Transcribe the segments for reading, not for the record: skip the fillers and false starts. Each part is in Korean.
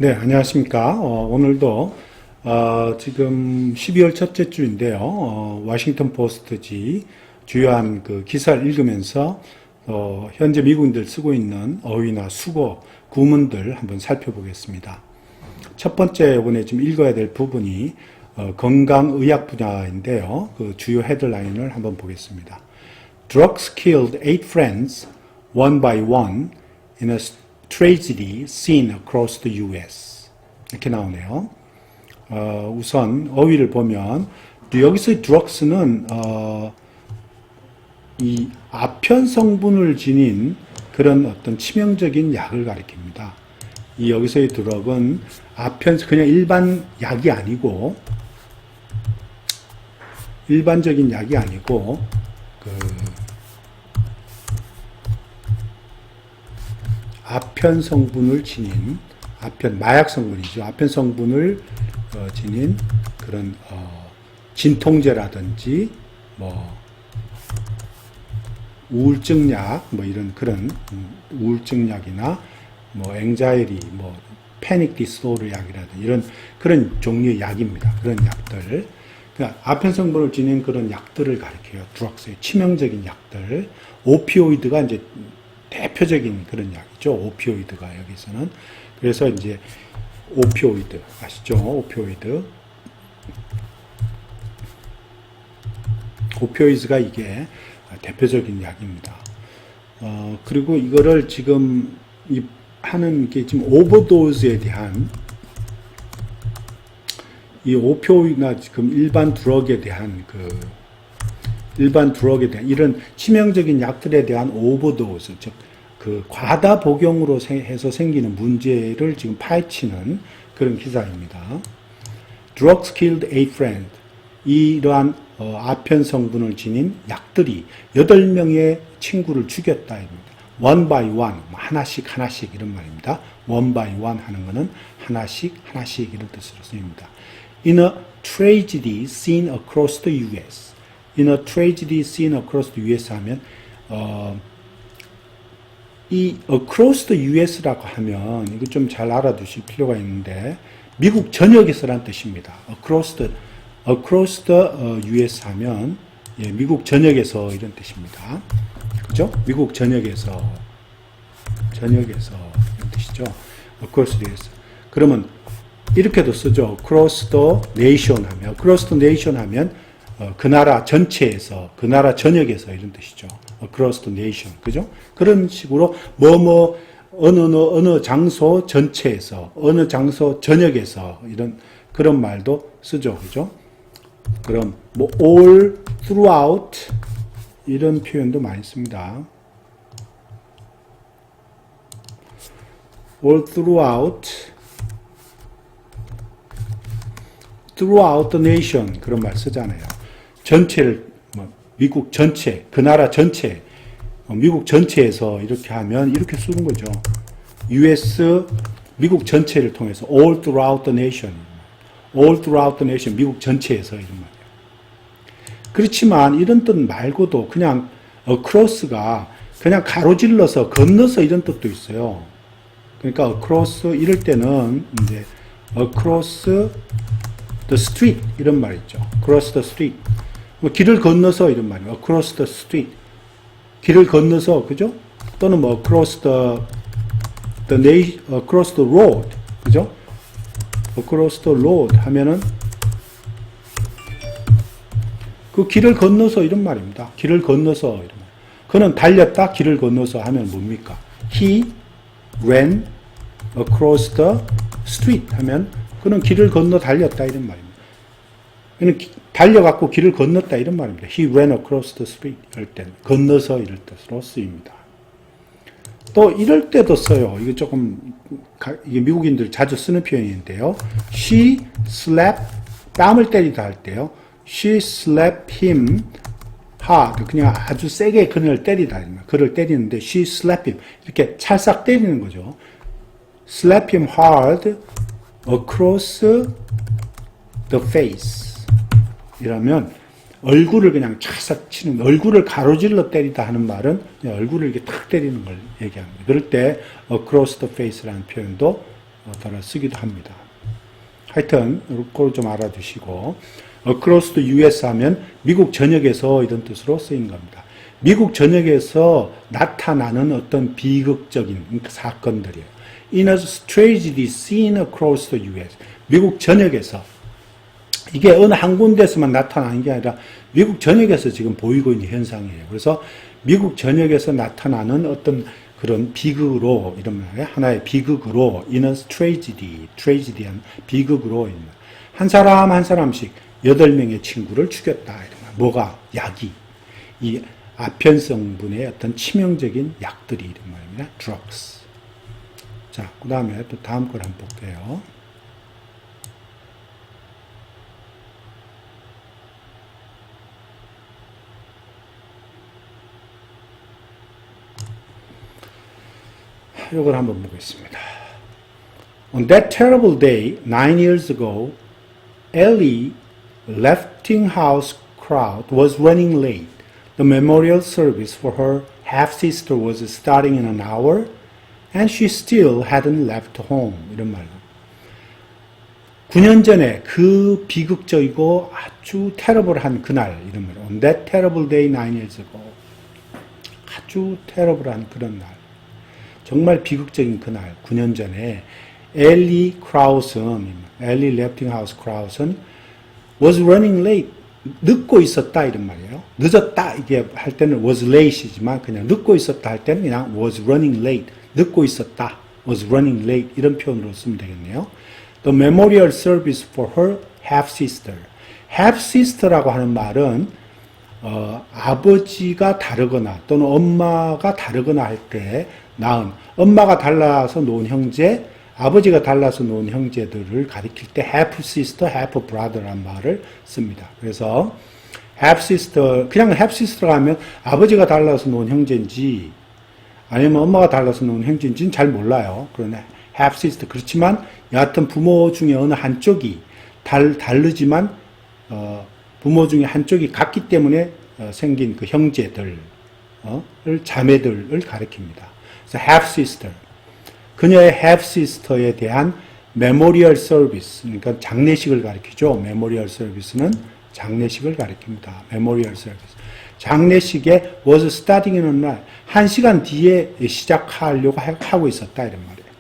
네, 안녕하십니까. 오늘도 지금 12월 첫째 주인데요. 워싱턴 포스트지 주요한 그 기사를 읽으면서 현재 미국인들 쓰고 있는 어휘나 수거 구문들 한번 살펴보겠습니다. 첫 번째 이번에 좀 읽어야 될 부분이 건강의학 분야인데요. 그 주요 헤드라인을 한번 보겠습니다. Drugs killed 8 friends one by one in a tragedy seen across the U.S. 이렇게 나오네요. 우선 어휘를 보면 여기서 drugs는 이 아편 성분을 지닌 그런 어떤 치명적인 약을 가리킵니다. 이 여기서의 드럭은 아편 그냥 일반 약이 아니고 일반적인 약이 아니고 아편 성분을 지닌 마약 성분이죠. 아편 성분을 지닌 그런 진통제라든지 뭐 우울증약 뭐 이런 그런 우울증약이나 뭐 앵자이리 뭐 패닉 디스오더 약이라든지 이런 그런 종류의 약입니다. 그런 약들. 그러니까 아편 성분을 지닌 그런 약들을 가리켜요. 드럭스의 치명적인 약들. 오피오이드가 이제 대표적인 그런 약이죠. 오피오이드가 여기서는. 그래서 이제 오피오이드 아시죠? 오피오이드가 이게 대표적인 약입니다. 그리고 이거를 지금 하는 게 지금 오버도즈에 대한 이 오피오이드나 지금 일반 드럭에 대한 이런 치명적인 약들에 대한 오버도즈, 즉, 그 과다 복용으로 해서 생기는 문제를 지금 파헤치는 그런 기사입니다. Drugs killed 8 friends. 이러한 아편 성분을 지닌 약들이 8명의 친구를 죽였다. One by one, 하나씩 이런 말입니다. One by one 하는 것은 하나씩 이런 뜻으로 쓰입니다. In a tragedy seen across the U.S. In a tragedy seen across the U.S. 하면 이 across the U.S.라고 하면 이거 좀 잘 알아두실 필요가 있는데 미국 전역에서란 뜻입니다. across the U.S. 하면 미국 전역에서 이런 뜻입니다. 그죠? 미국 전역에서 이런 뜻이죠. across the U.S. 그러면 이렇게도 쓰죠. across the nation 하면 그 나라 전체에서, 그 나라 전역에서 이런 뜻이죠. across the nation. 그죠? 그런 식으로 어느 장소 전체에서, 어느 장소 전역에서 이런 그런 말도 쓰죠. 그죠? 그럼 뭐 all throughout 이런 표현도 많이 씁니다. all throughout the nation 그런 말 쓰잖아요. 전체를 미국 전체, 그 나라 전체, 미국 전체에서 이렇게 하면 이렇게 쓰는 거죠. US 미국 전체를 통해서 all throughout the nation, 미국 전체에서 이런 말이에요. 그렇지만 이런 뜻 말고도 그냥 across가 그냥 가로질러서 건너서 이런 뜻도 있어요. 그러니까 across 이럴 때는 이제 across the street 이런 말 있죠. across the street. 길을 건너서 이런 말이에요. across the street. 길을 건너서, 그죠? 또는 뭐 across the road. 그죠? across the road 하면은 그 길을 건너서 이런 말입니다. 길을 건너서 이런 말. 그는 달렸다 길을 건너서 하면 뭡니까? He ran across the street 하면 그는 길을 건너 달렸다 이런 말입니다. 그는 달려갖고 길을 건넜다 이런 말입니다. He ran across the street 이럴 때는 건너서 이럴 뜻으로 쓰입니다. 또 이럴 때도 써요. 이거 조금 이게 미국인들 자주 쓰는 표현인데요. She slapped 뺨을 때리다 할 때요. She slapped him hard. 그냥 아주 세게 그를 때리다. 그를 때리는데 she slapped him. 이렇게 찰싹 때리는 거죠. slap him hard across the face. 이라면 얼굴을 그냥 찰싹 치는, 얼굴을 가로질러 때리다 하는 말은 그냥 얼굴을 이렇게 탁 때리는 걸 얘기합니다. 그럴 때 across the face라는 표현도 단어를 쓰기도 합니다. 하여튼 그걸 좀 알아두시고 across the US 하면 미국 전역에서 이런 뜻으로 쓰인 겁니다. 미국 전역에서 나타나는 어떤 비극적인 사건들이에요. In a tragedy seen across the US. 미국 전역에서 이게 어느 한 군데서만 나타나는 게 아니라 미국 전역에서 지금 보이고 있는 현상이에요. 그래서 미국 전역에서 나타나는 어떤 그런 비극으로 이런 말이에요. 하나의 비극으로 in a tragedy한 비극으로 한 사람 한 사람씩 8명의 친구를 죽였다. 이런 말. 뭐가? 약이. 이 아편성분의 어떤 치명적인 약들이 이런 말입니다. drugs. 자, 그 다음에 또 다음 걸 한번 볼게요. 이걸 한번 보겠습니다. On that terrible day, 9 years ago, Ellie Leftinghouse crowd was running late. The memorial service for her half-sister was starting in an hour, and she still hadn't left home. 이런 말로. 9년 전에 그 비극적이고 아주 테러블한 그날, 이런 말. On that terrible day, 9 years ago. 아주 테러블한 그런 날. 정말 비극적인 그날, 9년 전에 엘리 레프팅하우스 크라우슨 was running late. 늦고 있었다 이런 말이에요. 늦었다 이게 할 때는 was late이지만 그냥 늦고 있었다 할 때는 그냥 was running late. 늦고 있었다. was running late 이런 표현으로 쓰면 되겠네요. The memorial service for her half-sister. half-sister라고 하는 말은 아버지가 다르거나 또는 엄마가 다르거나 할 때 낳은 엄마가 달라서 놓은 형제, 아버지가 달라서 놓은 형제들을 가리킬 때 half sister, half brother라는 말을 씁니다. 그래서 half sister, 그냥 half sister가 하면 아버지가 달라서 놓은 형제인지 아니면 엄마가 달라서 놓은 형제인지는 잘 몰라요. 그러나 half sister. 그렇지만 여하튼 부모 중에 어느 한쪽이 다르지만 부모 중에 한쪽이 같기 때문에 생긴 그 형제들, 자매들을 가리킵니다. 그래서 half sister. 그녀의 half sister에 대한 메모리얼 서비스, 그러니까 장례식을 가리키죠. 메모리얼 서비스는 장례식을 가리킵니다. 메모리얼 서비스. 장례식에 was starting in a night. 1시간 뒤에 시작하려고 하고 있었다 이런 말이에요.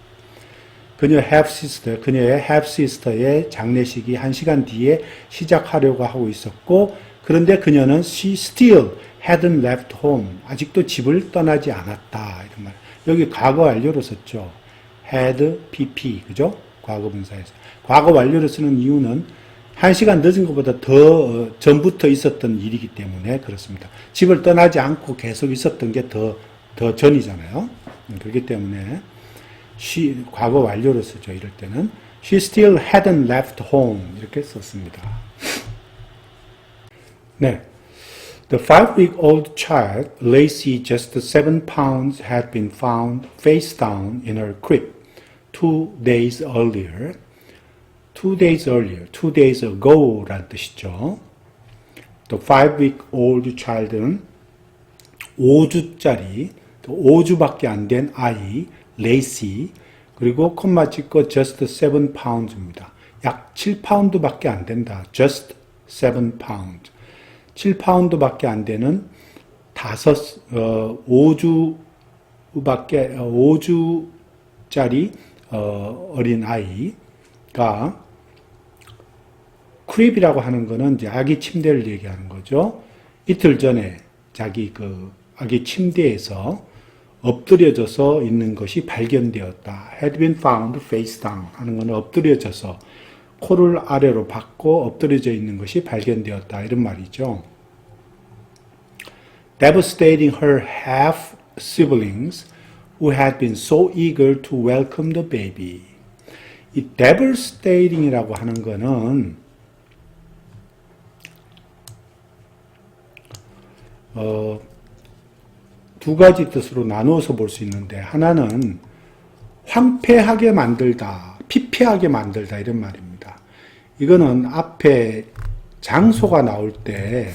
그녀의 half sister의 장례식이 1시간 뒤에 시작하려고 하고 있었고, 그런데 그녀는 she still hadn't left home. 아직도 집을 떠나지 않았다 이런 말. 여기 과거 완료로 썼죠. had pp 그죠? 과거 분사에서. 과거 완료로 쓰는 이유는 1시간 늦은 것보다 더 전부터 있었던 일이기 때문에 그렇습니다. 집을 떠나지 않고 계속 있었던 게 더 전이잖아요. 그렇기 때문에 과거 완료로 쓰죠. 이럴 때는 she still hadn't left home 이렇게 썼습니다. 네. The 5-week-old child, Lacey, just 7 pounds, had been found face down in her crib 2 days earlier. 2 days ago라는 뜻이죠. The 5-week-old child는 5주짜리, 5주밖에 안 된 아이, Lacey, 그리고 콤마 찍고 just 7 pounds입니다. 약 7파운드밖에 안 된다. just 7 pounds. 7파운드밖에 안 되는 5주짜리 어린 아이가 크립이라고 하는 거는 이제 아기 침대를 얘기하는 거죠. 이틀 전에 자기 그 아기 침대에서 엎드려져서 있는 것이 발견되었다. had been found face down 하는 거는 엎드려져서 코를 아래로 받고 엎드려져 있는 것이 발견되었다. 이런 말이죠. Devastating her half siblings who had been so eager to welcome the baby. 이 devastating이라고 하는 거는 두 가지 뜻으로 나누어서 볼 수 있는데 하나는 황폐하게 만들다, 피폐하게 만들다 이런 말입니다. 이거는 앞에 장소가 나올 때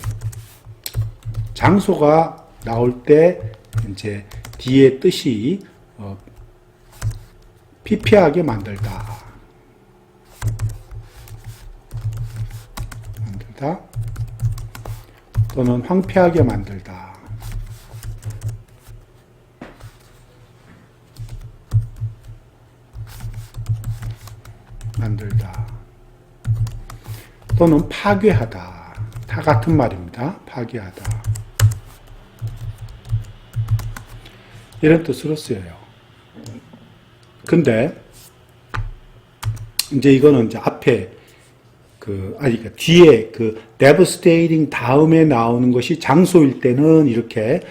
이제 뒤에 뜻이 피폐하게 만들다. 또는 황폐하게 만들다. 또는 파괴하다. 다 같은 말입니다. 파괴하다. 이런 뜻으로 쓰여요. 근데 이제 이거는 이제 앞에 그러니까 뒤에 devastating 다음에 나오는 것이 장소일 때는 이렇게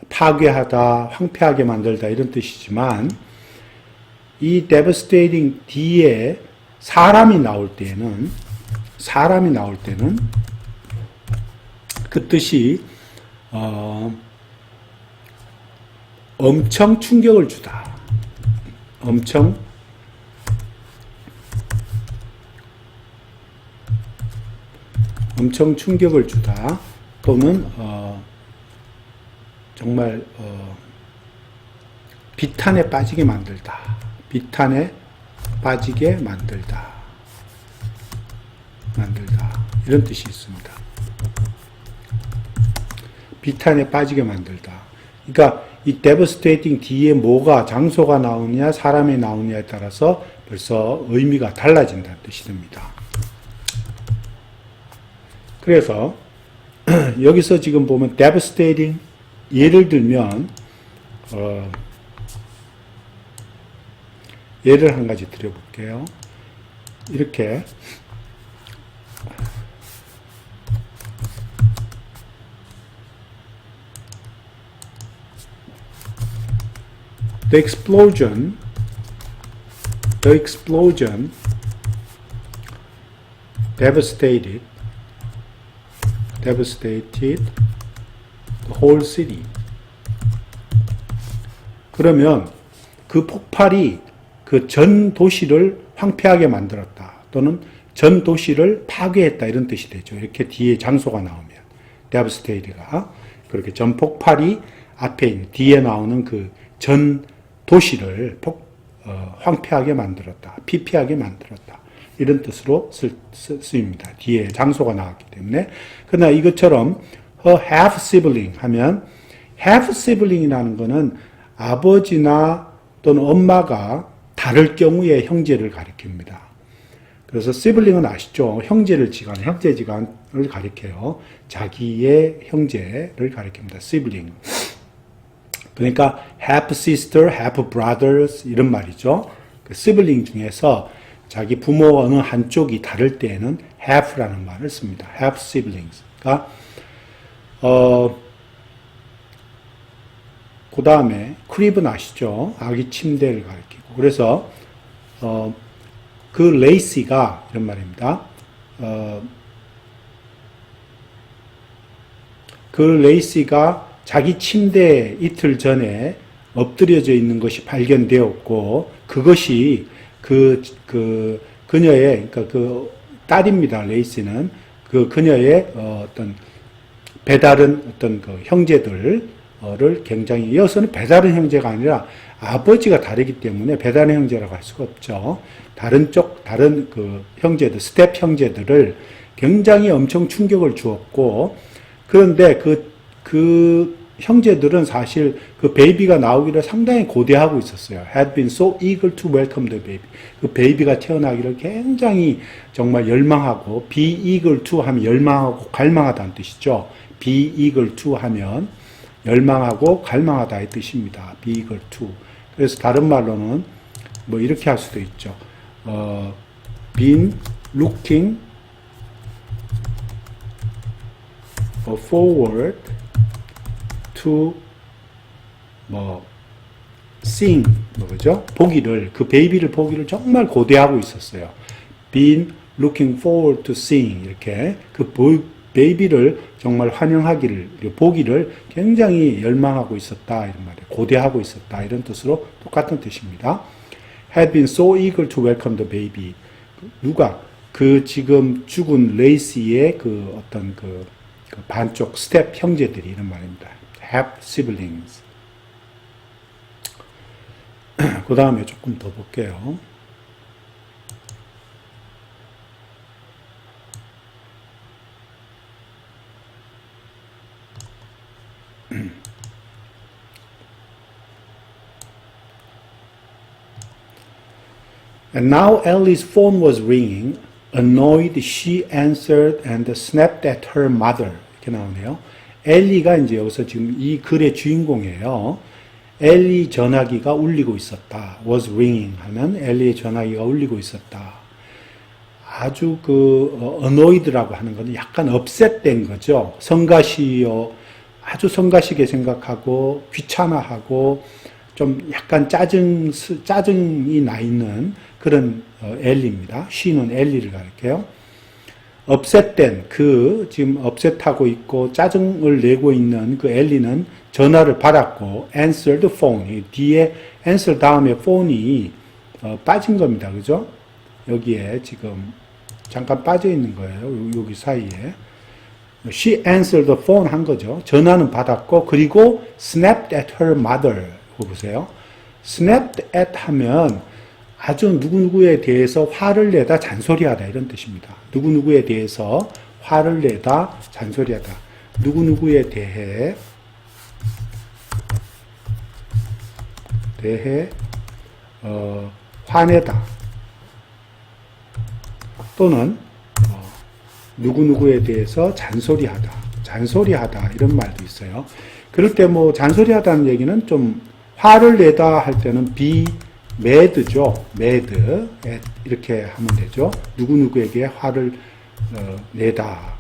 파괴하다, 황폐하게 만들다 이런 뜻이지만 이 devastating 뒤에 사람이 나올 때는 그 뜻이 엄청 충격을 주다. 엄청 충격을 주다. 또는 정말 비탄에 빠지게 만들다. 비탄에 빠지게 만들다. 이런 뜻이 있습니다. 비탄에 빠지게 만들다. 그러니까 이 devastating 뒤에 뭐가 장소가 나오느냐 사람이 나오느냐에 따라서 벌써 의미가 달라진다는 뜻이 됩니다. 그래서 여기서 지금 보면 devastating 예를 들면 예를 한 가지 드려볼게요. 이렇게 The explosion devastated the whole city. 그러면 그 폭발이 그 전 도시를 황폐하게 만들었다. 또는 전 도시를 파괴했다. 이런 뜻이 되죠. 이렇게 뒤에 장소가 나오면. devastated가 그렇게 전 폭발이 앞에 있는 뒤에 나오는 그 전 도시를 황폐하게 만들었다. 피폐하게 만들었다. 이런 뜻으로 쓰입니다. 뒤에 장소가 나왔기 때문에. 그러나 이것처럼 her half sibling 하면 half sibling이라는 것은 아버지나 또는 엄마가 다를 경우에 형제를 가리킵니다. 그래서 sibling은 아시죠? 형제지간을 가리켜요. 자기의 형제를 가리킵니다. sibling. 그러니까 half sister, half brothers 이런 말이죠. 그 sibling 중에서 자기 부모 어느 한쪽이 다를 때에는 half라는 말을 씁니다. half siblings. 그러니까 그 다음에 crib는 아시죠? 아기 침대를 가리키고. 그래서 그 레이시가 이런 말입니다. 그 레이시가 자기 침대에 이틀 전에 엎드려져 있는 것이 발견되었고, 그것이 그녀의, 그러니까 그 딸입니다. 레이시는. 그 그녀의 어떤 배다른 어떤 그 형제들을 굉장히, 이어서는 배다른 형제가 아니라 아버지가 다르기 때문에 배다른 형제라고 할 수가 없죠. 다른 그 형제들, 스텝 형제들을 굉장히 엄청 충격을 주었고, 그런데 그 형제들은 사실 그 베이비가 나오기를 상당히 고대하고 있었어요. had been so eager to welcome the baby. 그 베이비가 태어나기를 굉장히 정말 열망하고, be eager to 하면 열망하고 갈망하다는 뜻이죠. be eager to 하면 열망하고 갈망하다의 뜻입니다. be eager to. 그래서 다른 말로는 뭐 이렇게 할 수도 있죠. been looking forward to seeing 뭐죠? 그 베이비를 보기를 정말 고대하고 있었어요. been looking forward to seeing 이렇게 그 베이비를 정말 환영하기를 보기를 굉장히 열망하고 있었다 이런 말이에요. 고대하고 있었다 이런 뜻으로 똑같은 뜻입니다. had been so eager to welcome the baby. 누가 그 지금 죽은 레이시의 그 어떤 그 반쪽 스텝 형제들이 이런 말입니다. half siblings. 그 다음에 조금 더 볼게요. And now Ellie's phone was ringing. Annoyed, she answered and snapped at her mother. 이렇게 나오네요. 엘리가 이제 여기서 지금 이 글의 주인공이에요. 엘리 전화기가 울리고 있었다. was ringing 하면 엘리의 전화기가 울리고 있었다. 아주 annoyed라고 하는 것은 약간 upset된 거죠. 아주 성가시게 생각하고 귀찮아하고 좀 약간 짜증이 나 있는 그런 엘리입니다. she는 엘리를 가리켜요. upset된 지금 upset하고 있고 짜증을 내고 있는 그 엘리는 전화를 받았고 answered the phone. 뒤에 answer 다음에 phone이 빠진 겁니다. 그죠? 여기에 지금 잠깐 빠져 있는 거예요. 여기 사이에. She answered the phone 한 거죠. 전화는 받았고 그리고 snapped at her mother. 이거 보세요. snapped at 하면 아주 누구누구에 대해서 화를 내다 잔소리하다 이런 뜻입니다. 누구누구에 대해서 화를 내다 잔소리하다. 누구누구에 대해 화내다 또는 누구누구에 대해서 잔소리하다 이런 말도 있어요. 그럴 때 뭐 잔소리하다는 얘기는 좀 화를 내다 할 때는 be mad죠. mad 이렇게 하면 되죠. 누구누구에게 화를 내다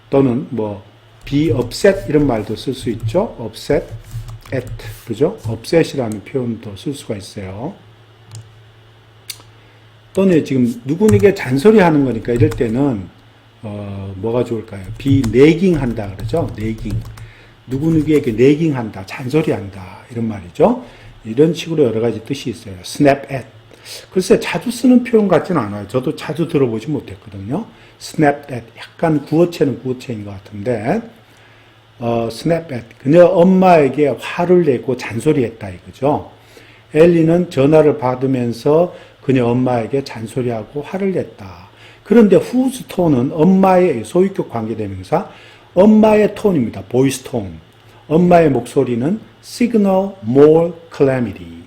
또는 뭐 be upset 이런 말도 쓸 수 있죠. upset at 그죠? upset이라는 표현도 쓸 수가 있어요. 또는 지금 누구에게 잔소리하는 거니까 이럴 때는 뭐가 좋을까요? be nagging 한다 그러죠. nagging 누구누구에게 nagging 한다, 잔소리한다 이런 말이죠. 이런 식으로 여러 가지 뜻이 있어요. snap at 글쎄 자주 쓰는 표현 같지는 않아요. 저도 자주 들어보지 못했거든요. snap at 약간 구어체는 구어체인 것 같은데 snap at 그녀 엄마에게 화를 내고 잔소리했다 이거죠. 엘리는 전화를 받으면서 그녀 엄마에게 잔소리하고 화를 냈다. 그런데 whose tone은 엄마의 소유격 관계대명사 엄마의 톤입니다. voice tone. 엄마의 목소리는 signal more calamity.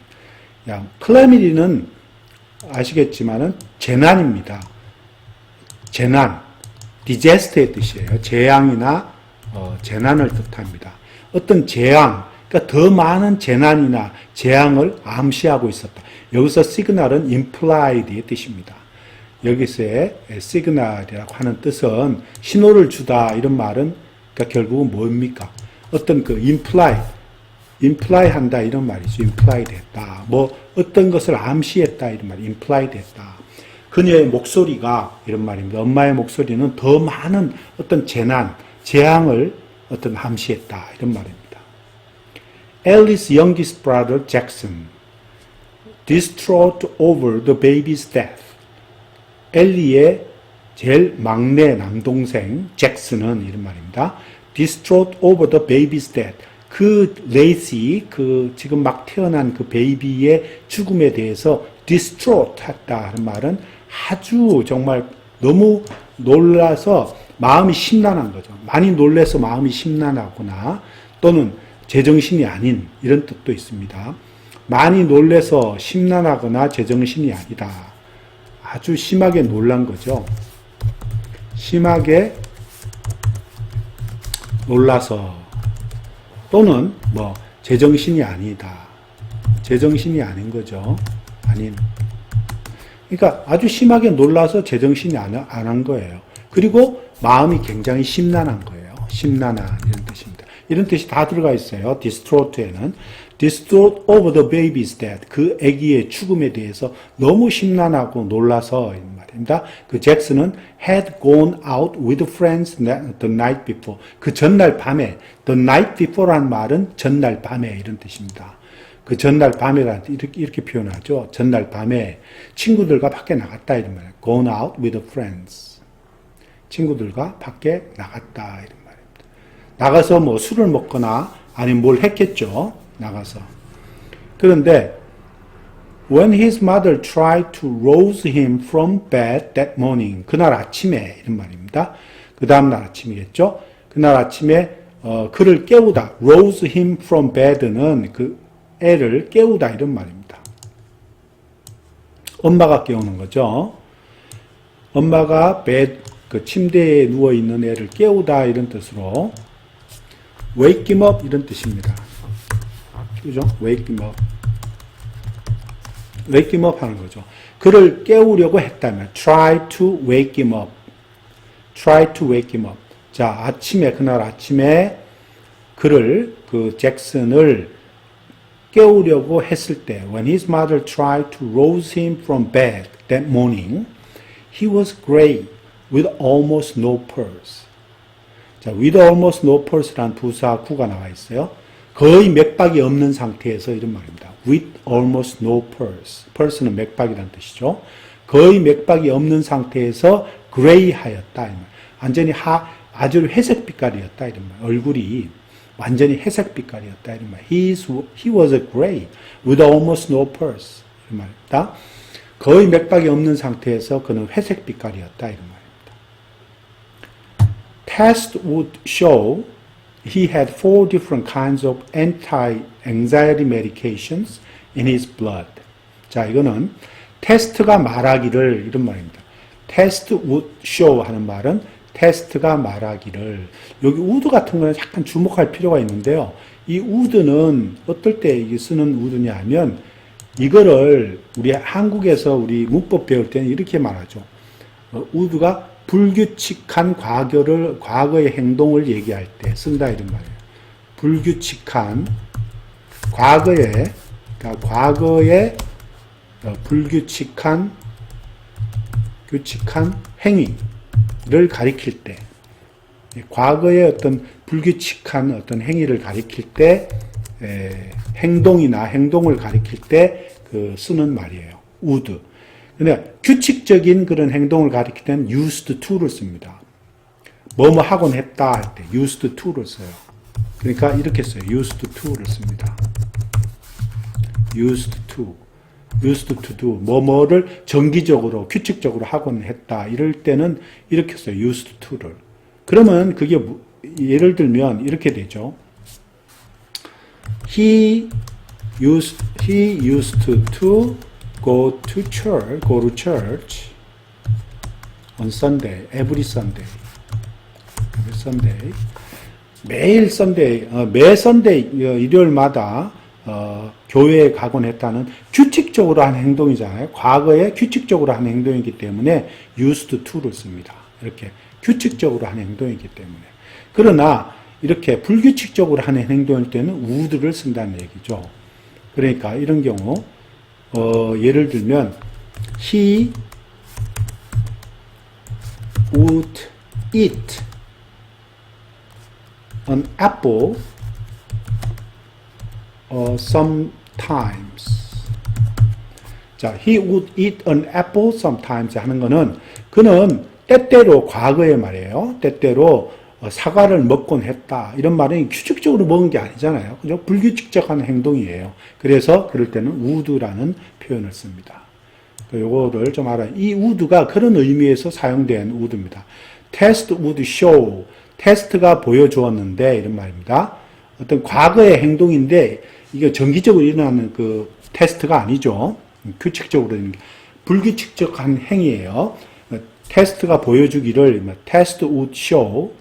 calamity는 아시겠지만은 재난입니다. 재난, disaster의 뜻이에요. 재앙이나 재난을 뜻합니다. 어떤 재앙, 그러니까 더 많은 재난이나 재앙을 암시하고 있었다. 여기서 signal은 implied의 뜻입니다. 여기서의 signal이라고 하는 뜻은 신호를 주다 이런 말은 그러니까 결국은 뭡니까? 어떤 imply 한다 이런 말이죠. implied 했다. 뭐 어떤 것을 암시했다 이런 말이 implied 했다. 그녀의 목소리가 이런 말입니다. 엄마의 목소리는 더 많은 어떤 재앙을 어떤 암시했다 이런 말입니다. Ellie's youngest brother Jackson distraught over the baby's death. 엘리의 제일 막내 남동생 잭슨은 이런 말입니다. distraught over the baby's death. 레이시, 지금 막 태어난 그 베이비의 죽음에 대해서 distraught 했다 하는 말은 아주 정말 너무 놀라서 마음이 심란한 거죠. 많이 놀라서 마음이 심란하거나 또는 제정신이 아닌 이런 뜻도 있습니다. 많이 놀라서 심란하거나 제정신이 아니다. 아주 심하게 놀란 거죠. 심하게 놀라서 또는 뭐 제정신이 아니다. 제정신이 아닌 거죠. 그러니까 아주 심하게 놀라서 제정신이 안 한 거예요. 그리고 마음이 굉장히 심란한 거예요. 심란한 이런 뜻입니다. 이런 뜻이 다 들어가 있어요. distraught에는 distraught over the baby's death. 그 아기의 죽음에 대해서 너무 심란하고 놀라서 이런 말입니다. 그 잭슨은 had gone out with friends the night before. 그 전날 밤에 the night before란 말은 전날 밤에 이런 뜻입니다. 그 전날 밤에라 이렇게 표현하죠. 전날 밤에 친구들과 밖에 나갔다 이런 말이에요. gone out with friends. 친구들과 밖에 나갔다 이런 말입니다. 나가서 뭐 술을 먹거나 아니면 뭘 했겠죠. 나가서. 그런데 When his mother tried to rouse him from bed that morning. 그날 아침에 이런 말입니다. 그 다음날 아침이겠죠. 그날 아침에 그를 깨우다. rouse him from bed는 그 애를 깨우다 이런 말입니다. 엄마가 깨우는 거죠. 엄마가 그 침대에 누워있는 애를 깨우다 이런 뜻으로 wake him up 이런 뜻입니다. 그죠? wake him up. wake him up 하는 거죠. 그를 깨우려고 했다면 try to wake him up. try to wake him up. 자, 그날 아침에 그 잭슨을 깨우려고 했을 때 when his mother tried to rouse him from bed that morning, he was gray with almost no pulse. 자, with almost no pulse라는 부사 구가 나와 있어요. 거의 맥박이 없는 상태에서 이런 말입니다. with almost no pulse. pulse는 맥박이라는 뜻이죠. 거의 맥박이 없는 상태에서 gray하였다. 완전히 아주 회색 빛깔이었다. 이런 말. 얼굴이 완전히 회색 빛깔이었다. 이런 말. He was gray with almost no pulse. 이런 말입니다. 거의 맥박이 없는 상태에서 그는 회색 빛깔이었다. 이런 말입니다. Test would show he had 4 different kinds of anti-anxiety medications in his blood. 자, 이거는 테스트가 말하기를 이런 말입니다. Test would show 하는 말은 테스트가 말하기를. 여기 would 같은 거는 약간 주목할 필요가 있는데요. 이 would는 어떨 때 쓰는 would냐 하면 이거를 우리 한국에서 우리 문법 배울 때는 이렇게 말하죠. would가 불규칙한 과거의 행동을 얘기할 때 쓴다 이런 말이에요. 불규칙한 과거의 불규칙한 행위를 가리킬 때, 과거의 어떤 불규칙한 어떤 행위를 가리킬 때, 행동을 가리킬 때 쓰는 말이에요. would. 근데 규칙적인 그런 행동을 가리킬 때는 used to를 씁니다. 뭐뭐 하곤 했다 할 때 used to를 써요. 그러니까 이렇게 써요. used to를 씁니다. used to do. 뭐뭐를 정기적으로, 규칙적으로 하곤 했다. 이럴 때는 이렇게 써요. used to를. 그러면 그게 예를 들면 이렇게 되죠. He used to go to church on Sunday, every Sunday. 매일 Sunday, 매 Sunday, 일요일마다 교회에 가곤 했다는 규칙적으로 한 행동이잖아요. 과거에 규칙적으로 한 행동이기 때문에 used to를 씁니다. 이렇게 규칙적으로 한 행동이기 때문에. 그러나 이렇게 불규칙적으로 하는 행동일 때는 would를 쓴다는 얘기죠. 그러니까 이런 경우 예를 들면 he would eat an apple sometimes. 자, he would eat an apple sometimes 하는 거는 그는 때때로 과거의 말이에요. 때때로 사과를 먹곤 했다. 이런 말은 규칙적으로 먹은 게 아니잖아요. 그죠? 불규칙적한 행동이에요. 그래서 그럴 때는 would라는 표현을 씁니다. 요거를 좀 알아요. 이 would가 그런 의미에서 사용된 would입니다. test would show. 테스트가 보여주었는데 이런 말입니다. 어떤 과거의 행동인데 이게 정기적으로 일어나는 그 테스트가 아니죠. 규칙적으로 불규칙적한 행위예요. 테스트가 보여주기를 test would show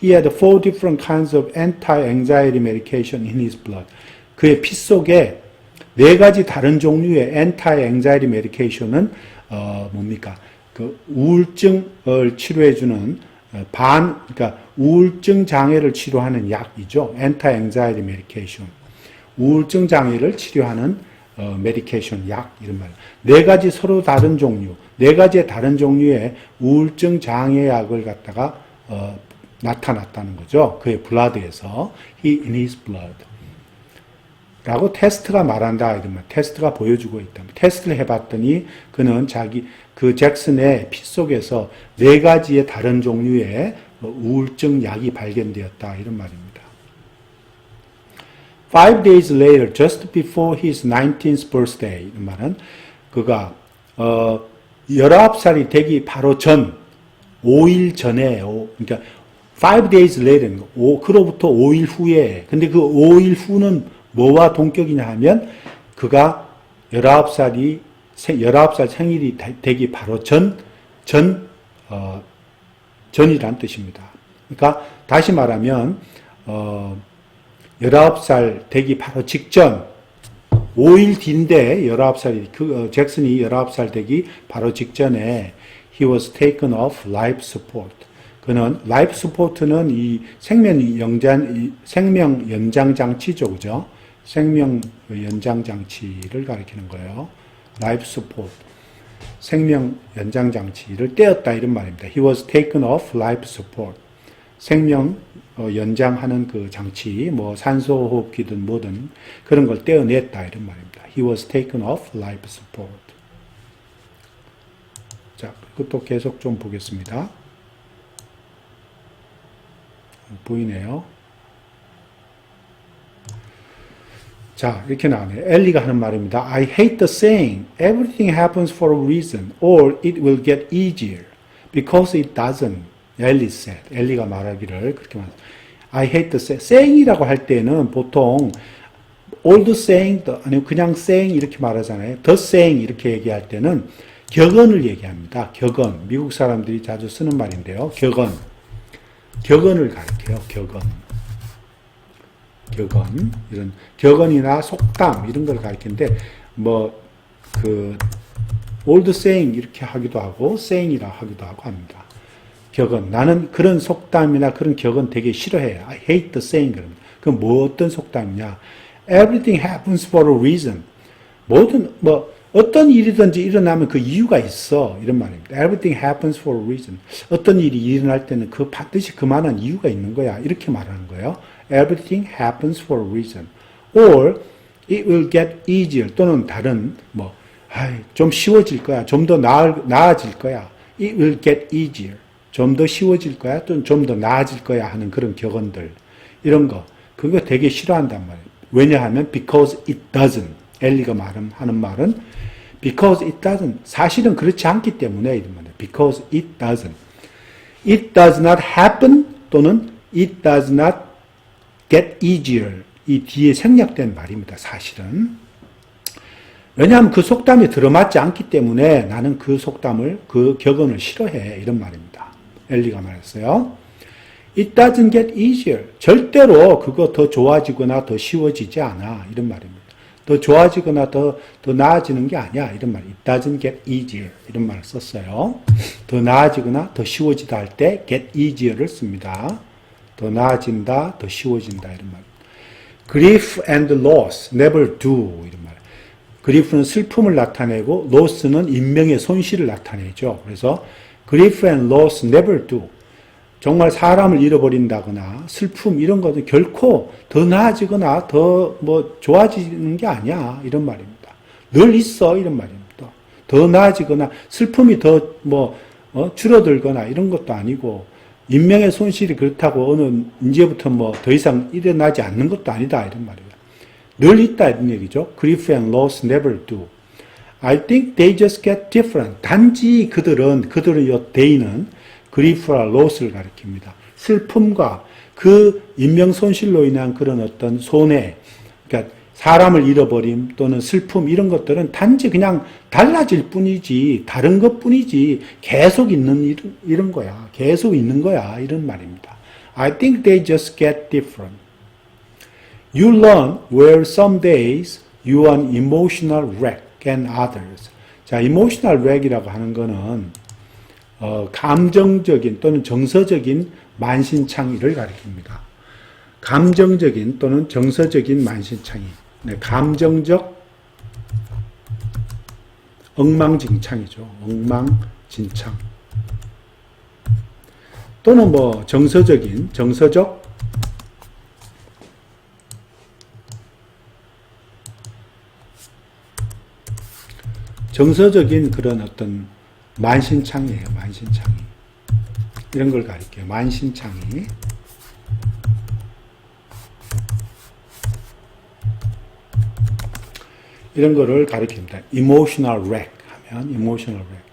he had 4 different kinds of anti-anxiety medication in his blood. 그의 피 속에 4가지 다른 종류의 anti-anxiety medication은 뭡니까? 그 우울증을 치료해주는 그러니까 우울증 장애를 치료하는 약이죠. anti-anxiety medication. 우울증 장애를 치료하는 메디케이션 약 이런 말. 4가지 서로 다른 종류, 4가지의 다른 종류의 우울증 장애 약을 갖다가 나타났다는 거죠. 그의 블라드에서 in his blood. 라고 테스트가 말한다 이러면 테스트가 보여주고 있다. 테스트를 해봤더니 그는 그 잭슨의 피 속에서 4가지의 다른 종류의 우울증 약이 발견되었다 이런 말입니다. 5 days later, just before his 19th birthday. 이 말은 그가 19살이 되기 바로 전 5일 전에 그러니까 5 days later 그로부터 5일 후에 근데 그 5일 후는 뭐와 동격이냐 하면 그가 19살 생일이 되기 바로 전이란 뜻입니다. 그러니까 다시 말하면 19살 되기 바로 직전 5일 뒤인데 19살이 잭슨이 19살 되기 바로 직전에 he was taken off life support. 그는 life support는 이 생명 연장 장치죠, 그죠? 생명 연장 장치를 가리키는 거예요. life support. 생명 연장 장치를 떼었다 이런 말입니다. He was taken off life support. 생명 연장하는 그 장치, 뭐 산소호흡기든 뭐든 그런 걸 떼어냈다 이런 말입니다. He was taken off life support. 자, 그것도 계속 좀 보겠습니다. 보이네요. 자, 이렇게 나오네요. 엘리가 하는 말입니다. I hate the saying, everything happens for a reason, or it will get easier, because it doesn't. 엘리 said. 엘리가 말하기를 그렇게 말합니다. I hate the saying. saying이라고 할 때는 보통 old saying, 아니면 그냥 saying 이렇게 말하잖아요. the saying 이렇게 얘기할 때는 격언을 얘기합니다. 격언. 미국 사람들이 자주 쓰는 말인데요. 격언. 격언을 가리켜요. 격언. 이런 격언이나 속담 이런 걸 가리키는데 old saying 이렇게 하기도 하고 saying이라 하기도 하고 합니다. 격언. 나는 그런 속담이나 그런 격언 되게 싫어해요. I hate the saying. 그럼 어떤 속담이냐? Everything happens for a reason. 어떤 일이든지 일어나면 그 이유가 있어. 이런 말입니다. Everything happens for a reason. 어떤 일이 일어날 때는 그 반드시 그만한 이유가 있는 거야. 이렇게 말하는 거예요. Everything happens for a reason. Or it will get easier. 또는 다른 좀 쉬워질 거야. 좀 더 나아질 거야. It will get easier. 좀 더 쉬워질 거야. 또는 좀 더 나아질 거야 하는 그런 격언들. 이런 거. 그거 되게 싫어한단 말이에요. 왜냐하면 because it doesn't. 엘리가 하는 말은 because it doesn't. 사실은 그렇지 않기 때문에 이런 말이에요. because it doesn't. It does not happen 또는 it does not get easier. 이 뒤에 생략된 말입니다. 사실은. 왜냐하면 그 속담에 들어맞지 않기 때문에 나는 그 속담을, 그 격언을 싫어해. 이런 말입니다. 엘리가 말했어요. It doesn't get easier. 절대로 그거 더 좋아지거나 더 쉬워지지 않아. 이런 말입니다. 더 좋아지거나 더 나아지는 게 아니야. 이런 말. It doesn't get easier. 이런 말을 썼어요. 더 나아지거나 더 쉬워지다 할 때 get easier를 씁니다. 더 나아진다, 더 쉬워진다. 이런 말. Grief and loss never do. 이런 말. grief는 슬픔을 나타내고 loss는 인명의 손실을 나타내죠. 그래서 grief and loss never do. 정말 사람을 잃어버린다거나 슬픔 이런 것은 결코 더 나아지거나 더 좋아지는 게 아니야. 이런 말입니다. 늘 있어. 이런 말입니다. 더 나아지거나 슬픔이 더 줄어들거나 이런 것도 아니고 인명의 손실이 그렇다고 이제부터 더 이상 일어나지 않는 것도 아니다. 이런 말이에요. 늘 있다. 이런 얘기죠. Grief and loss never do. I think they just get different. 단지 그들은 they는 grief와 loss를 가리킵니다. 슬픔과 그 인명 손실로 인한 그런 어떤 손해, 그러니까 사람을 잃어버림 또는 슬픔 이런 것들은 단지 그냥 달라질 뿐이지 다른 것 뿐이지 계속 있는 이런 거야. 계속 있는 거야. 이런 말입니다. I think they just get different. You learn where some days you are an emotional wreck and others. 자, emotional wreck이라고 하는 거는 감정적인 또는 정서적인 만신창이를 가리킵니다. 감정적인 또는 정서적인 만신창이. 네, 감정적 엉망진창이죠. 엉망진창. 또는 정서적인 그런 어떤 만신창이에요. 만신창이. 이런 걸 가리켜요. 만신창이. 이런 거를 가리킵니다. emotional wreck 하면 emotional wreck.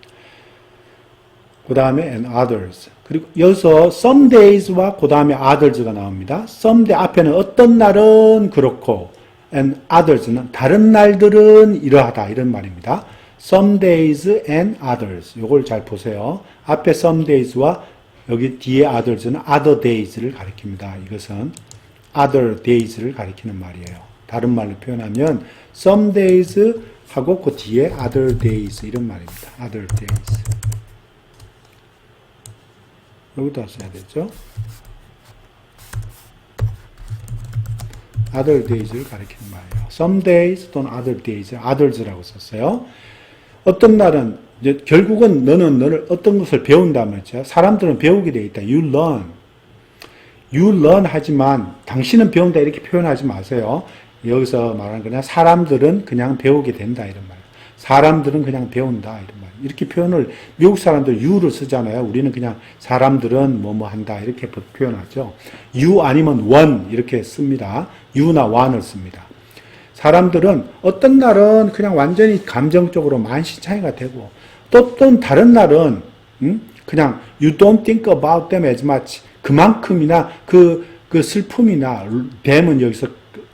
그 다음에 and others. 그리고 여기서 some days와 그 다음에 others가 나옵니다. some day 앞에는 어떤 날은 그렇고 and others는 다른 날들은 이러하다 이런 말입니다. some days and others. 요걸 잘 보세요. 앞에 some days와 여기 뒤에 others는 other days를 가리킵니다. 이것은 other days를 가리키는 말이에요. 다른 말로 표현하면 some days 하고 그 뒤에 other days 이런 말입니다. other days. 여기다 써야 되죠. other days를 가리키는 말이에요. some days 또는 other days, others라고 썼어요. 어떤 날은 이제 결국은 너를 어떤 것을 배운다면 사람들은 배우게 돼 있다. You learn 하지만 당신은 배운다 이렇게 표현하지 마세요. 여기서 말하는 거냐 사람들은 그냥 배우게 된다 이런 말. 사람들은 그냥 배운다 이런 말. 이렇게 표현을 미국 사람들 you를 쓰잖아요. 우리는 그냥 사람들은 뭐뭐 한다 이렇게 표현하죠. you 아니면 one 이렇게 씁니다. you나 one을 씁니다. 사람들은 어떤 날은 그냥 완전히 감정적으로 만신창이가 되고 또 다른 날은 그냥 you don't think about them as much. 그만큼이나 그 슬픔이나 them은 여기서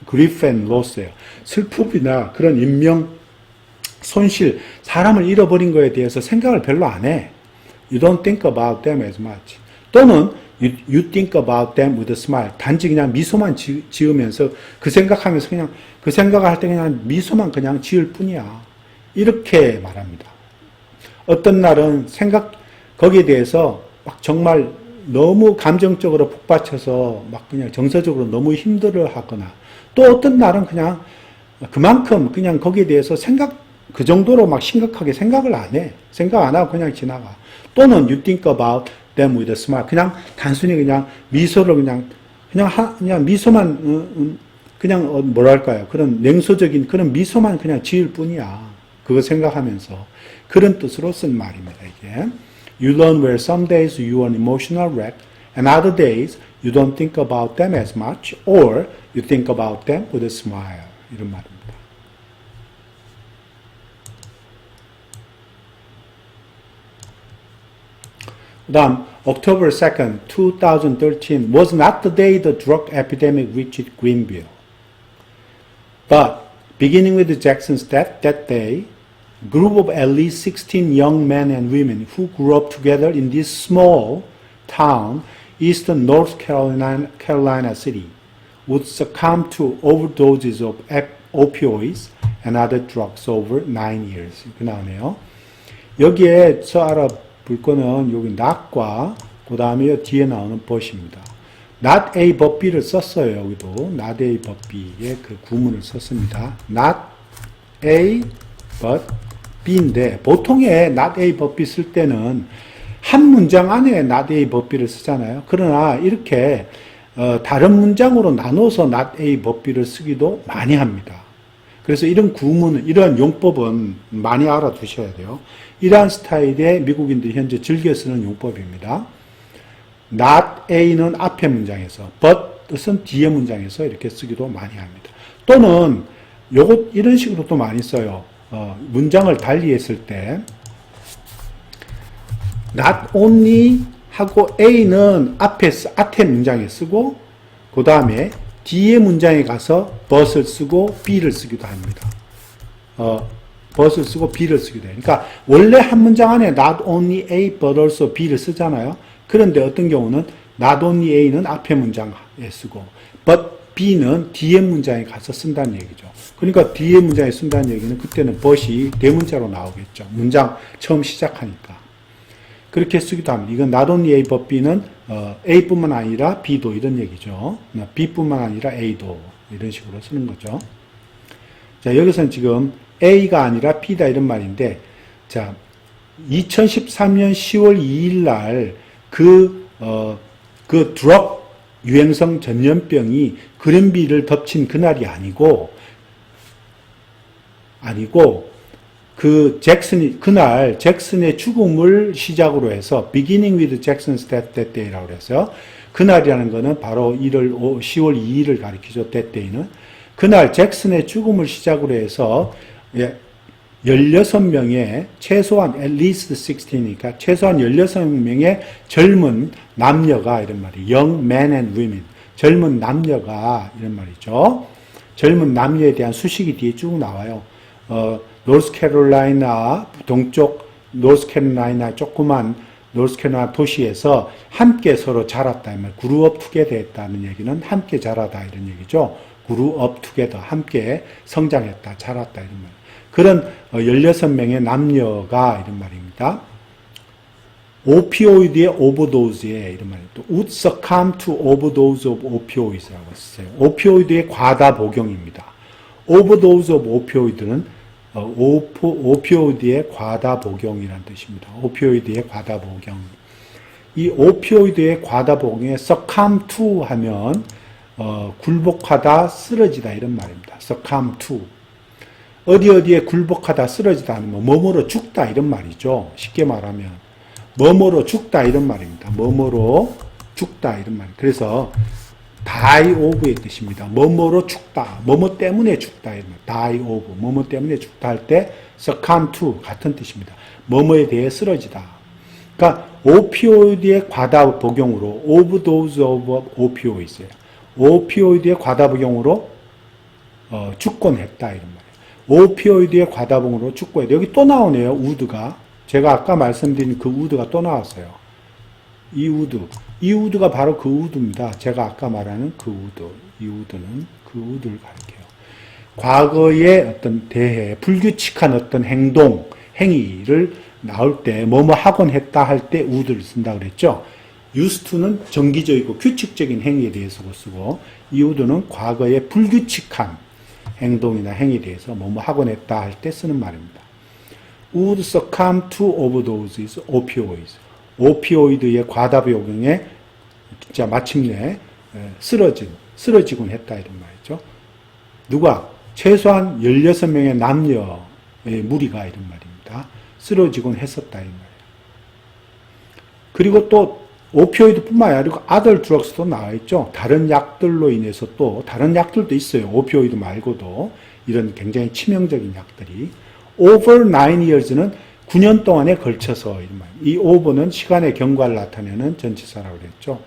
grief and loss예요. 슬픔이나 그런 인명 손실, 사람을 잃어버린 거에 대해서 생각을 별로 안 해. You don't think about them as much. 또는 you think about them with a smile. 단지 그냥 미소만 지으면서 그 생각하면서 그냥 그 생각을 할 때 그냥 미소만 그냥 지을 뿐이야. 이렇게 말합니다. 어떤 날은 거기에 대해서 막 정말 너무 감정적으로 북받쳐서 막 그냥 정서적으로 너무 힘들어 하거나 또 어떤 날은 그냥 그만큼 그냥 거기에 대해서 그 정도로 막 심각하게 생각을 안 해. 생각 안 하고 그냥 지나가. 또는 you think about them with a smile. 그냥 단순히 그냥 미소를 그냥 미소만, 그냥 뭐랄까요. 그런 냉소적인 그런 미소만 그냥 지을 뿐이야. 그거 생각하면서. 그런 뜻으로 쓴 말입니다, 이게. You learn where some days you are an emotional wreck and other days you don't think about them as much or you think about them with a smile. 이런 말입니다. 그 다음, October 2nd, 2013 was not the day the drug epidemic reached Greenville. But, beginning with Jackson's death that day, a group of at least 16 young men and women who grew up together in this small town, eastern North Carolina city, would succumb to overdoses of opioids and other drugs over 9 years. 이렇게 나오네요. 여기에 볼 거는 여기 not과 그 다음에 뒤에 나오는 but입니다. not A but B를 썼어요. 여기도 not A but B의 그 구문을 썼습니다. not A but B인데 보통의 not A but B 쓸 때는 한 문장 안에 not A but B를 쓰잖아요. 그러나 이렇게 다른 문장으로 나눠서 not A but B를 쓰기도 많이 합니다. 그래서 이런 이런 용법은 많이 알아두셔야 돼요. 이러한 스타일의 미국인들이 현재 즐겨 쓰는 용법입니다. not A는 앞에 문장에서, but 뜻은 뒤에 문장에서 이렇게 쓰기도 많이 합니다. 또는 이런 식으로 또 많이 써요. 문장을 달리 했을 때 not only 하고 A는 앞에 문장에 쓰고 그 다음에 뒤에 문장에 가서 but을 쓰고 B를 쓰기도 합니다. but을 쓰고 B를 쓰기도 해요. 그러니까 원래 한 문장 안에 not only A but also B를 쓰잖아요. 그런데 어떤 경우는 not only A는 앞에 문장에 쓰고 but B는 뒤에 문장에 가서 쓴다는 얘기죠. 그러니까 뒤에 문장에 쓴다는 얘기는 그때는 but이 대문자로 나오겠죠. 문장 처음 시작하니까. 그렇게 쓰기도 합니다. 이건 not only A but B는 A뿐만 아니라 B도 이런 얘기죠. B뿐만 아니라 A도 이런 식으로 쓰는 거죠. 자, 여기서는 지금 A가 아니라 B다 이런 말인데, 자, 2013년 10월 2일 날 그 드럭 유행성 전염병이 그린빌을 덮친 그날이 아니고 그날 잭슨의 죽음을 시작으로 해서 beginning with Jackson's death that day라고 그랬어요. 그날이라는 거는 바로 10월 2일을 가리키죠. that day는. 그날 잭슨의 죽음을 시작으로 해서 예, 16명의 최소한 at least 16이니까 최소한 16명의 젊은 남녀가 이런 말이에요. young men and women. 젊은 남녀가 이런 말이죠. 젊은 남녀에 대한 수식이 뒤에 쭉 나와요. 노스캐롤라이나 동쪽 노스캐롤라이나 조그만 노스캐롤라이나 도시에서 함께 서로 자랐다. 그루업 투게더 했다는 얘기는 함께 자라다 이런 얘기죠. 그루업 투게더 함께 성장했다, 자랐다 이런 말. 그런 16명의 남녀가 이런 말입니다. 오피오이드의 오버도즈에 이런 말이에요. 또 would succumb to overdose of opioids라고 했어요. 오피오이드의 과다 복용입니다. overdose of opioid는 오피오이드의 과다 복용이라는 뜻입니다. 오피오이드의 과다 복용. 이 오피오이드의 과다 복용에 succumb to 하면 굴복하다, 쓰러지다 이런 말입니다. succumb to. 어디에 굴복하다, 쓰러지다 하면 뭐뭐로 죽다 이런 말이죠. 쉽게 말하면 뭐뭐로 죽다 이런 말입니다. 뭐뭐로 죽다 이런 말. 그래서 die of의 뜻입니다. 뭐뭐로 죽다, 뭐뭐 때문에 죽다 이런 말. die of, 뭐뭐 때문에 죽다 할 때 succumb to 같은 뜻입니다. 뭐뭐에 대해 쓰러지다. 그러니까 오피오이드의 과다 복용으로 overdose of opioids예요. 오피오이드의 과다 복용으로 죽곤 했다 이런 말이에요. 오피오이드의 과다 복용으로 죽고 했다. 여기 또 나오네요. 우드가. 제가 아까 말씀드린 그 우드가 또 나왔어요. 이 우드가 바로 그 우드입니다. 제가 아까 말하는 그 우드. 이 우드는 그 우드를 가리켜요. 과거의 어떤 대해, 불규칙한 어떤 행동, 행위를 나올 때, 뭐뭐 하곤 했다 할 때 우드를 쓴다 그랬죠. used to는 정기적이고 규칙적인 행위에 대해서 쓰고, 이 우드는 과거의 불규칙한 행동이나 행위에 대해서 뭐뭐 하곤 했다 할 때 쓰는 말입니다. would succumb to overdoses opioids. 오피오이드의 과다 복용에 진짜 마침내 쓰러지곤 했다 이런 말이죠. 누가? 최소한 16명의 남녀의 무리가 이런 말입니다. 쓰러지곤 했었다 이런 말이에요. 그리고 또 오피오이드뿐만 아니라 other drugs도 나와 있죠. 다른 약들로 인해서 또 다른 약들도 있어요. 오피오이드 말고도 이런 굉장히 치명적인 약들이. over 9 years는 9년 동안에 걸쳐서 이런 말. 이 over는 시간의 경과를 나타내는 전치사라고 그랬죠.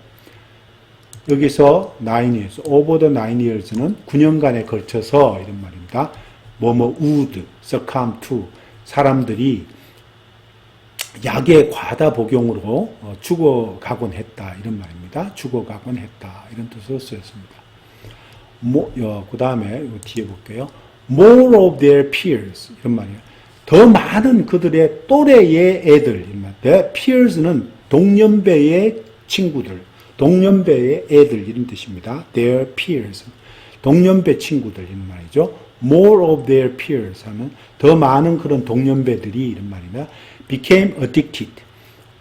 여기서 9 years, over the 9 years는 9년간에 걸쳐서 이런 말입니다. 뭐뭐 would succumb to 사람들이 약의 과다 복용으로 죽어가곤 했다 이런 말입니다. 죽어가곤 했다 이런 뜻으로 쓰였습니다. 그 다음에 뒤에 볼게요. More of their peers 이런 말이에요. 더 많은 그들의 또래의 애들. their peers는 동년배의 친구들, 동년배의 애들 이런 뜻입니다. their peers 동년배 친구들 이런 말이죠. More of their peers 하면 더 많은 그런 동년배들이 이런 말입니다. became addicted.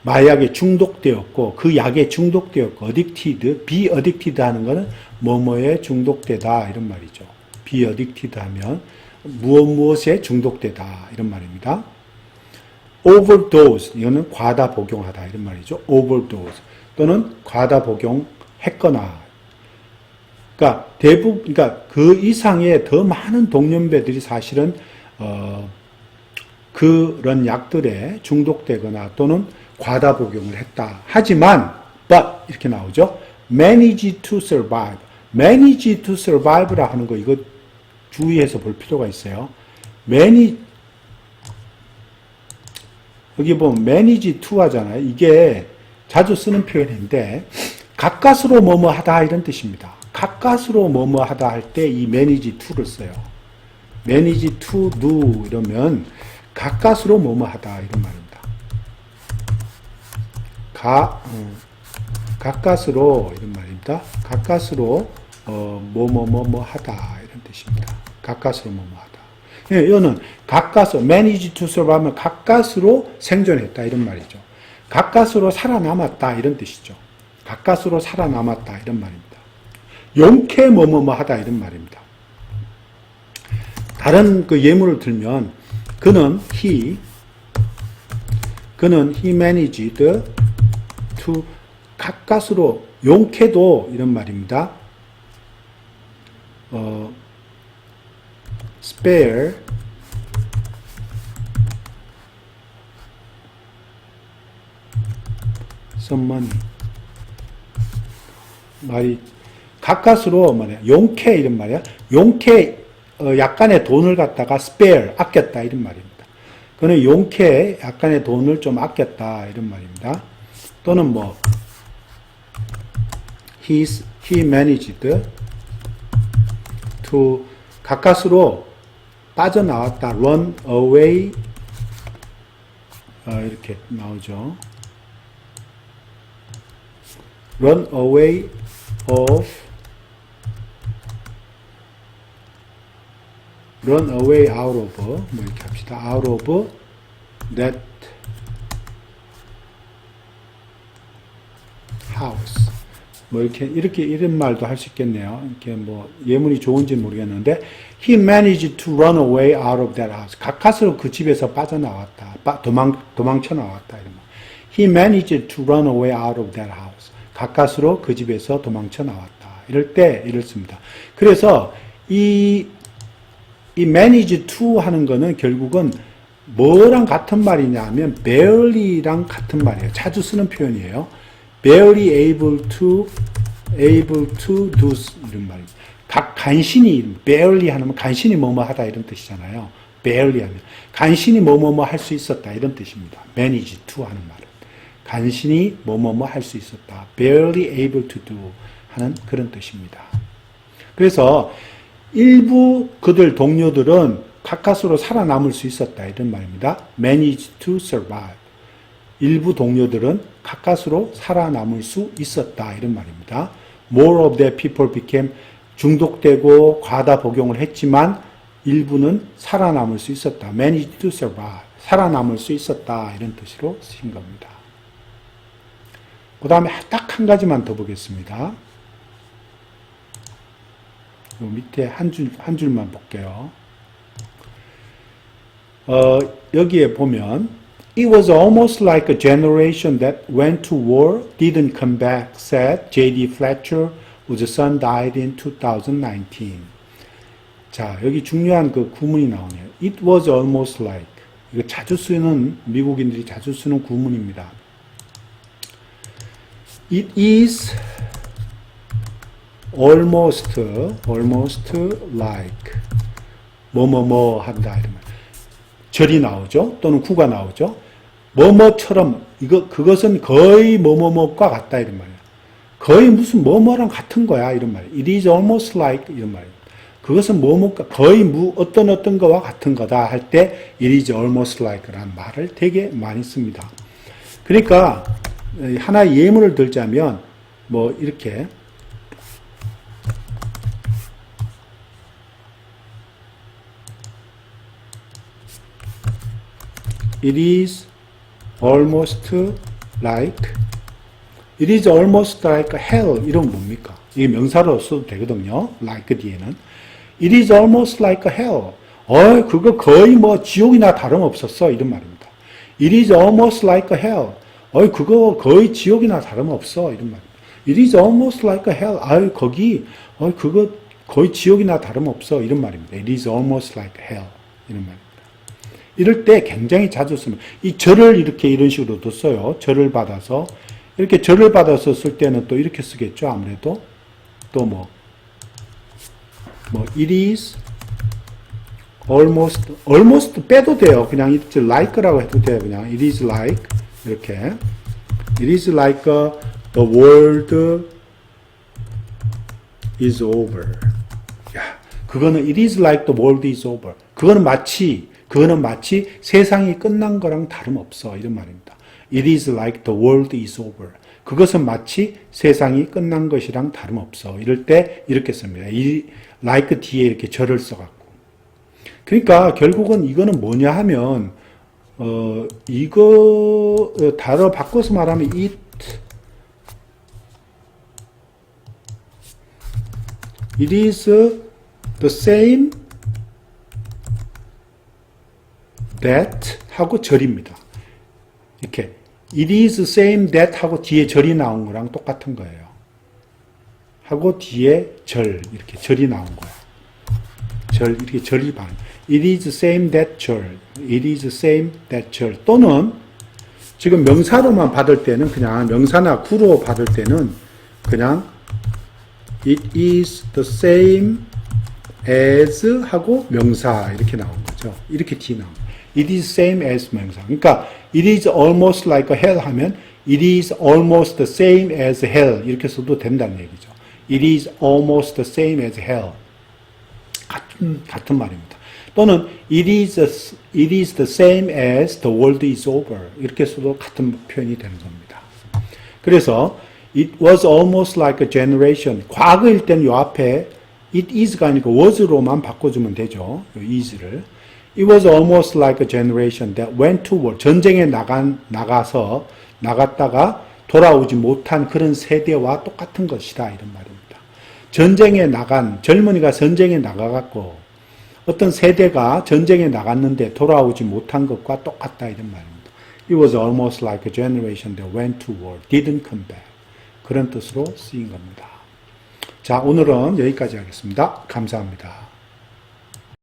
마약에 중독되었고, 그 약에 중독되었고, addicted, be addicted 하는 것은 뭐뭐에 중독되다, 이런 말이죠. be addicted 하면 무엇에 중독되다, 이런 말입니다. overdose, 이거는 과다 복용하다, 이런 말이죠. overdose. 또는 과다 복용했거나. 그러니까 그러니까 그 이상의 더 많은 동년배들이 사실은, 그런 약들에 중독되거나 또는 과다 복용을 했다. 하지만, but, 이렇게 나오죠. manage to survive. manage to survive라 하는 거, 이거 주의해서 볼 필요가 있어요. 여기 보면 manage to 하잖아요. 이게 자주 쓰는 표현인데, 가까스로 뭐뭐 하다 이런 뜻입니다. 가까스로 뭐뭐 하다 할 때 이 manage to를 써요. manage to do 이러면 가까스로 뭐뭐 하다 이런 말입니다. 가까스로 이런 말입니다. 가까스로 뭐뭐 하다 이런 뜻입니다. 가까스로 뭐뭐 하다. 예, 이거는 가까스 manage to survive하면 가까스로 생존했다 이런 말이죠. 가까스로 살아남았다 이런 뜻이죠. 가까스로 살아남았다 이런 말입니다. 용케 뭐뭐 하다 이런 말입니다. 다른 그 예문을 들면 그는 he managed to 가까스로 용케도 이런 말입니다. spare some money. 말이 가까스로 말이야. 용케 이런 말이야. 용케 약간의 돈을 갖다가 spare 아꼈다 이런 말입니다. 그는 용케 약간의 돈을 좀 아꼈다 이런 말입니다. 또는 뭐 he managed to 가까스로 빠져나왔다. run away 이렇게 나오죠. run away out of 뭐 이렇게 합시다. out of that house. 뭐 이렇게 이런 말도 할 수 있겠네요. 이렇게 뭐 예문이 좋은지 모르겠는데 he managed to run away out of that house. 가까스로 그 집에서 빠져나왔다. 도망쳐 나왔다 이런 말. he managed to run away out of that house. 가까스로 그 집에서 도망쳐 나왔다. 이럴 때 이럴 씁니다. 그래서 이 manage to 하는 거는 결국은 뭐랑 같은 말이냐 면 barely랑 같은 말이에요. 자주 쓰는 표현이에요. barely able to do 이런 말입니다. 간신히 barely 하면 간신히 뭐뭐 하다 이런 뜻이잖아요. barely 하면 간신히 뭐뭐뭐 할 수 있었다 이런 뜻입니다. manage to 하는 말은 간신히 뭐뭐뭐 할 수 있었다. barely able to do 하는 그런 뜻입니다. 그래서 일부 그들 동료들은 가까스로 살아남을 수 있었다 이런 말입니다. manage to survive. 일부 동료들은 가까스로 살아남을 수 있었다 이런 말입니다. More of their people became 중독되고 과다 복용을 했지만 일부는 살아남을 수 있었다. managed to survive. 살아남을 수 있었다 이런 뜻으로 쓰신 겁니다. 그 다음에 딱 한 가지만 더 보겠습니다. 요 밑에 한 줄만 볼게요. 여기에 보면 It was almost like a generation that went to war, didn't come back, said J.D. Fletcher, whose son died in 2019. 자, 여기 중요한 그 구문이 나오네요. It was almost like. 이거 자주 쓰는, 미국인들이 자주 쓰는 구문입니다. It is almost like. 뭐뭐뭐 한다. 이런 말. 절이 나오죠. 또는 구가 나오죠. 뭐뭐처럼 그것은 거의 뭐뭐뭐과 같다 이런 말이야. 거의 무슨 뭐뭐랑 같은 거야 이런 말이야. It is almost like 이런 말이야. 그것은 뭐뭐가 거의 어떤 거와 같은 거다 할 때 it is almost like라는 말을 되게 많이 씁니다. 그러니까 하나의 예문을 들자면 뭐 이렇게 It is almost like hell. 이런 건 뭡니까? 이게 명사로 써도 되거든요. like 뒤에는. It is almost like hell. 그거 거의 뭐 지옥이나 다름없었어. 이런 말입니다. It is almost like hell. 그거 거의 지옥이나 다름없어. 이런 말입니다. It is almost like hell. 그거 거의 지옥이나 다름없어. 이런 말입니다. It is almost like hell. 이런 말입니다. 이럴 때 굉장히 자주 씁니다. 이 절을 이렇게 이런 식으로도 써요. 절을 받아서. 이렇게 절을 받아서 쓸 때는 또 이렇게 쓰겠죠. 아무래도. 또 it is almost 빼도 돼요. 그냥 it's like라고 해도 돼요. 그냥 it is like 이렇게. It is like the world is over. 야, 그거는 it is like the world is over. 그거는 마치 세상이 끝난 거랑 다름없어. 이런 말입니다. It is like the world is over. 그것은 마치 세상이 끝난 것이랑 다름없어. 이럴 때 이렇게 씁니다. 이 like 뒤에 이렇게 절을 써갖고. 그러니까 결국은 이거는 뭐냐 하면 이거 단어 바꿔서 말하면 it is the same that 하고 절입니다. 이렇게 it is same that 하고 뒤에 절이 나온 거랑 똑같은 거예요. 하고 뒤에 절 이렇게 절이 나온 거야. 절 이렇게 절이 반. It is same that 절. It is same that 절. 또는 지금 명사로만 받을 때는 그냥 명사나 구로 받을 때는 그냥 it is the same as 하고 명사 이렇게 나온 거죠. 이렇게 D 나온 거예요. It is same as 명사. 그러니까 it is almost like hell 하면 it is almost the same as hell 이렇게 써도 된다는 얘기죠. It is almost the same as hell. 같은 말입니다. 또는 it is the same as the world is over 이렇게 써도 같은 표현이 되는 겁니다. 그래서 it was almost like a generation. 과거일 때는 요 앞에 it is가 아니고 was로만 바꿔주면 되죠. 요 is를. It was almost like a generation that went to war. 전쟁에 나갔다가 돌아오지 못한 그런 세대와 똑같은 것이다. 이런 말입니다. 젊은이가 전쟁에 나가갖고 어떤 세대가 전쟁에 나갔는데 돌아오지 못한 것과 똑같다. 이런 말입니다. It was almost like a generation that went to war, didn't come back. 그런 뜻으로 쓰인 겁니다. 자, 오늘은 여기까지 하겠습니다. 감사합니다.